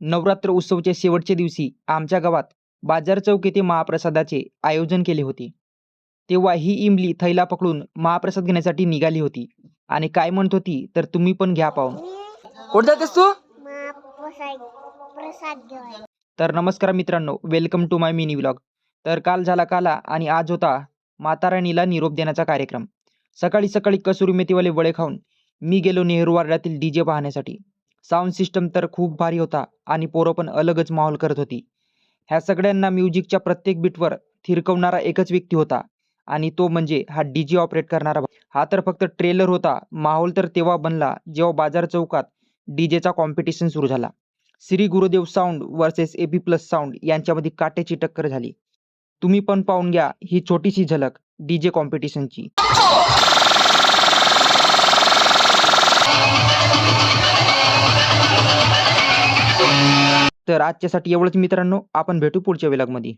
नवरात्र उत्सवच्या शेवटच्या दिवशी आमच्या गावात बाजार चौक येथे महाप्रसादाचे आयोजन केले होते. तेव्हा ही इमली थैला पकडून महाप्रसाद घेण्यासाठी निघाली होती आणि काय म्हणत होती तर तुम्ही पण घ्या पाहून. कुठे जातेस तू? प्रसाद घेऊन. तर नमस्कार मित्रांनो, welcome to my mini vlog. तर काल झाला काला आणि आज होता माता राणीला निरोप देण्याचा कार्यक्रम. सकाळी सकाळी कसुरी मेथीवाले वडे खाऊन मी गेलो नेहरू वार्डातील डीजे पाहण्यासाठी. साऊंड सिस्टम तर खूप भारी होता आणि पोरं पण अलगच माहोल करत होती. ह्या सगळ्यांना म्युझिकच्या प्रत्येक बीटवर थिरकवणारा एकच व्यक्ती होता आणि तो म्हणजे हा डीजे ऑपरेट करणारा. हा तर फक्त ट्रेलर होता. माहोल तर तेव्हा बनला जेव्हा बाजार चौकात डीजेचा कॉम्पिटिशन सुरू झाला. Shri Gurudev sound versus AP plus sound यांच्यामध्ये काट्याची टक्कर झाली. तुम्ही पण पाहून घ्या ही छोटीशी झलक डीजे कॉम्पिटिशनची. तर आजच्यासाठी एवढंच मित्रांनो, आपण भेटू पुढच्या व्लॉगमध्ये.